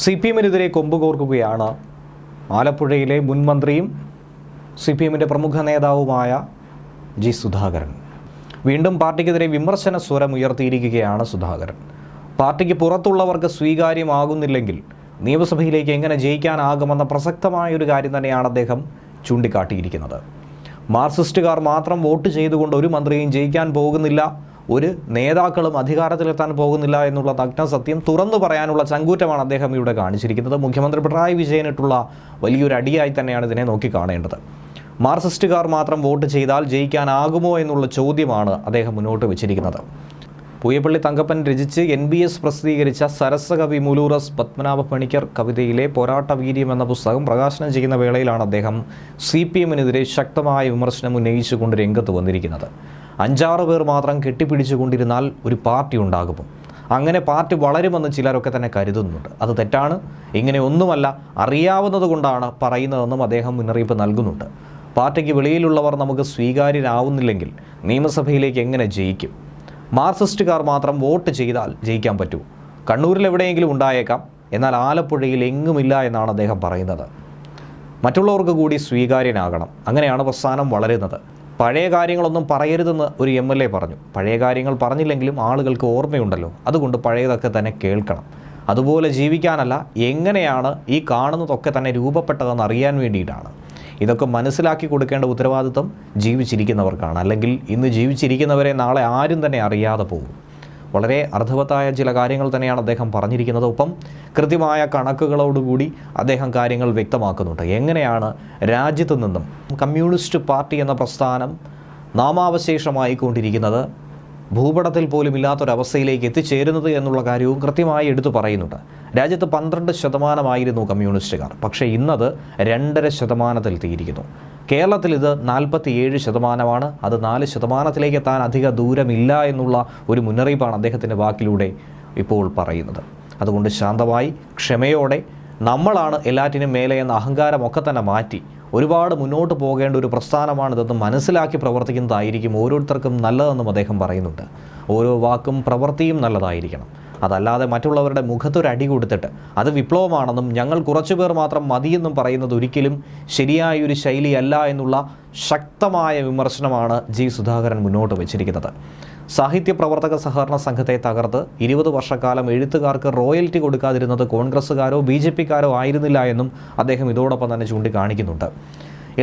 CPM-നെതിരെ കൊമ്പുകോർക്കുകയാണ് ആലപ്പുഴയിലെ മുൻ മന്ത്രിയും CPM-ന്റെ പ്രമുഖ നേതാവുമായ ജി സുധാകരൻ. വീണ്ടും പാർട്ടിക്കെതിരെ വിമർശന സ്വരം ഉയർത്തിയിരിക്കുകയാണ് സുധാകരൻ. പാർട്ടിക്ക് പുറത്തുള്ളവർക്ക് സ്വീകാര്യമാകുന്നില്ലെങ്കിൽ നിയമസഭയിലേക്ക് എങ്ങനെ ജയിക്കാനാകുമെന്ന പ്രസക്തമായ ഒരു കാര്യം തന്നെയാണ് അദ്ദേഹം ചൂണ്ടിക്കാട്ടിയിരിക്കുന്നത്. മാർക്സിസ്റ്റുകാർ മാത്രം വോട്ട് ചെയ്തുകൊണ്ട് ഒരു മന്ത്രിയും ജയിക്കാൻ പോകുന്നില്ല, ഒരു നേതാക്കളും അധികാരത്തിലെത്താൻ പോകുന്നില്ല എന്നുള്ള നഗ്ന സത്യം തുറന്നു പറയാനുള്ള ചങ്കൂറ്റമാണ് അദ്ദേഹം ഇവിടെ കാണിച്ചിരിക്കുന്നത്. മുഖ്യമന്ത്രി പിണറായി വിജയനിട്ടുള്ള വലിയൊരു അടിയായി തന്നെയാണ് ഇതിനെ നോക്കിക്കാണേണ്ടത്. മാർക്സിസ്റ്റുകാർ മാത്രം വോട്ട് ചെയ്താൽ ജയിക്കാനാകുമോ എന്നുള്ള ചോദ്യമാണ് അദ്ദേഹം മുന്നോട്ട് വെച്ചിരിക്കുന്നത്. പൂയപ്പള്ളി തങ്കപ്പൻ രചിച്ച് NBS പ്രസിദ്ധീകരിച്ച സരസകവി മുലൂറസ് പത്മനാഭ പണിക്കർ കവിതയിലെ പോരാട്ട വീര്യം എന്ന പുസ്തകം പ്രകാശനം ചെയ്യുന്ന വേളയിലാണ് അദ്ദേഹം CPM-നെതിരെ ശക്തമായ വിമർശനം ഉന്നയിച്ചുകൊണ്ട് രംഗത്ത് വന്നിരിക്കുന്നത്. 5-6 പേർ മാത്രം കെട്ടിപ്പിടിച്ചുകൊണ്ടിരുന്നാൽ ഒരു പാർട്ടി ഉണ്ടാകുമോ? അങ്ങനെ പാർട്ടി വളരുമെന്ന് ചിലരൊക്കെ തന്നെ കരുതുന്നുണ്ട്. അത് തെറ്റാണ്. ഇങ്ങനെ ഒന്നുമല്ല, അറിയാവുന്നത് കൊണ്ടാണ് പറയുന്നതെന്നും അദ്ദേഹം മുന്നറിയിപ്പ് നൽകുന്നുണ്ട്. പാർട്ടിക്ക് വെളിയിലുള്ളവർ നമുക്ക് സ്വീകാര്യരാവുന്നില്ലെങ്കിൽ നിയമസഭയിലേക്ക് എങ്ങനെ ജയിക്കും? മാർക്സിസ്റ്റുകാർ മാത്രം വോട്ട് ചെയ്താൽ ജയിക്കാൻ പറ്റൂ. കണ്ണൂരിൽ എവിടെയെങ്കിലും ഉണ്ടായേക്കാം, എന്നാൽ ആലപ്പുഴയിൽ എങ്ങുമില്ല എന്നാണ് അദ്ദേഹം പറയുന്നത്. മറ്റുള്ളവർക്ക് കൂടി സ്വീകാര്യനാകണം, അങ്ങനെയാണ് പ്രസ്ഥാനം വളരുന്നത്. പഴയ കാര്യങ്ങളൊന്നും പറയരുതെന്ന് ഒരു MLA പറഞ്ഞു. പഴയ കാര്യങ്ങൾ പറഞ്ഞില്ലെങ്കിലും ആളുകൾക്ക് ഓർമ്മയുണ്ടല്ലോ, അതുകൊണ്ട് പഴയതൊക്കെ തന്നെ കേൾക്കണം. അതുപോലെ ജീവിക്കാനല്ല, എങ്ങനെയാണ് ഈ കാണുന്നതൊക്കെ തന്നെ രൂപപ്പെട്ടതെന്ന് അറിയാൻ വേണ്ടിയിട്ടാണ്. ഇതൊക്കെ മനസ്സിലാക്കി കൊടുക്കേണ്ട ഉത്തരവാദിത്വം ജീവിച്ചിരിക്കുന്നവർക്കാണ്. അല്ലെങ്കിൽ ഇന്ന് ജീവിച്ചിരിക്കുന്നവരെ നാളെ ആരും തന്നെ അറിയാതെ പോകും. വളരെ അർത്ഥവത്തായ ചില കാര്യങ്ങൾ തന്നെയാണ് അദ്ദേഹം പറഞ്ഞിരിക്കുന്നത്. ഒപ്പം കൃത്യമായ കണക്കുകളോടുകൂടി അദ്ദേഹം കാര്യങ്ങൾ വ്യക്തമാക്കുന്നുണ്ട്. എങ്ങനെയാണ് രാജ്യത്തു നിന്നും കമ്മ്യൂണിസ്റ്റ് പാർട്ടി എന്ന പ്രസ്ഥാനം നാമാവശേഷമായി കൊണ്ടിരിക്കുന്നത്, ഭൂപടത്തിൽ പോലും ഇല്ലാത്തൊരവസ്ഥയിലേക്ക് എത്തിച്ചേരുന്നത് എന്നുള്ള കാര്യവും കൃത്യമായി എടുത്തു പറയുന്നുണ്ട്. രാജ്യത്ത് 12% കമ്മ്യൂണിസ്റ്റുകാർ, പക്ഷേ ഇന്നത് 2.5% എത്തിയിരിക്കുന്നു. കേരളത്തിൽ ഇത് 47%. അത് 4% എത്താൻ അധിക ദൂരമില്ല എന്നുള്ള ഒരു മുന്നറിയിപ്പാണ് അദ്ദേഹത്തിൻ്റെ വാക്കിലൂടെ ഇപ്പോൾ പറയുന്നത്. അതുകൊണ്ട് ശാന്തമായി ക്ഷമയോടെ നമ്മളാണ് എല്ലാറ്റിനും മേലെ എന്ന അഹങ്കാരമൊക്കെ തന്നെ മാറ്റി ഒരുപാട് മുന്നോട്ട് പോകേണ്ട ഒരു പ്രസ്ഥാനമാണിതെന്ന് മനസ്സിലാക്കി പ്രവർത്തിക്കുന്നതായിരിക്കും ഓരോരുത്തർക്കും നല്ലതെന്നും അദ്ദേഹം പറയുന്നുണ്ട്. ഓരോ വാക്കും പ്രവൃത്തിയും നല്ലതായിരിക്കണം. അതല്ലാതെ മറ്റുള്ളവരുടെ മുഖത്തൊരടി കൊടുത്തിട്ട് അത് വിപ്ലവമാണെന്നും ഞങ്ങൾ കുറച്ചുപേർ മാത്രം മതിയെന്നും പറയുന്നത് ഒരിക്കലും ശരിയായൊരു ശൈലിയല്ല എന്നുള്ള ശക്തമായ വിമർശനമാണ് ജി സുധാകരൻ മുന്നോട്ട് വച്ചിരിക്കുന്നത്. സാഹിത്യ പ്രവർത്തക സഹകരണ സംഘത്തെ തകർത്ത് 20 വർഷക്കാലം എഴുത്തുകാർക്ക് റോയൽറ്റി കൊടുക്കാതിരുന്നത് കോൺഗ്രസ്സുകാരോ BJP-ക്കാരോ ആയിരുന്നില്ല എന്നും അദ്ദേഹം ഇതോടൊപ്പം തന്നെ ചൂണ്ടിക്കാണിക്കുന്നുണ്ട്.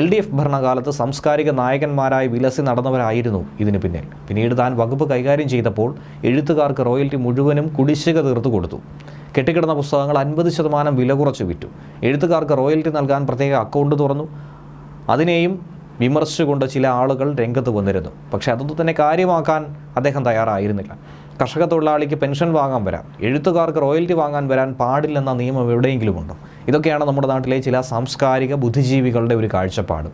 LDF ഭരണകാലത്ത് സാംസ്കാരിക നായകന്മാരായി വിലസി നടന്നവരായിരുന്നു ഇതിന് പിന്നിൽ. പിന്നീട് താൻ വകുപ്പ് കൈകാര്യം ചെയ്തപ്പോൾ എഴുത്തുകാർക്ക് റോയൽറ്റി മുഴുവനും കുടിശ്ശിക തീർത്തു കൊടുത്തു. കെട്ടിക്കിടന്ന പുസ്തകങ്ങൾ 50% വില കുറച്ച് വിറ്റു. എഴുത്തുകാർക്ക് റോയൽറ്റി നൽകാൻ പ്രത്യേക അക്കൗണ്ട് തുറന്നു. അതിനെയും വിമർശിച്ചുകൊണ്ട് ചില ആളുകൾ രംഗത്ത് വന്നിരുന്നു. പക്ഷേ അതൊന്നും തന്നെ കാര്യമാക്കാൻ അദ്ദേഹം തയ്യാറായിരുന്നില്ല. കർഷക തൊഴിലാളിക്ക് പെൻഷൻ വാങ്ങാൻ വരാം, എഴുത്തുകാർക്ക് റോയൽറ്റി വാങ്ങാൻ വരാൻ പാടില്ലെന്ന നിയമം എവിടെയെങ്കിലും ഉണ്ടോ? ഇതൊക്കെയാണ് നമ്മുടെ നാട്ടിലെ ചില സാംസ്കാരിക ബുദ്ധിജീവികളുടെ ഒരു കാഴ്ചപ്പാട്.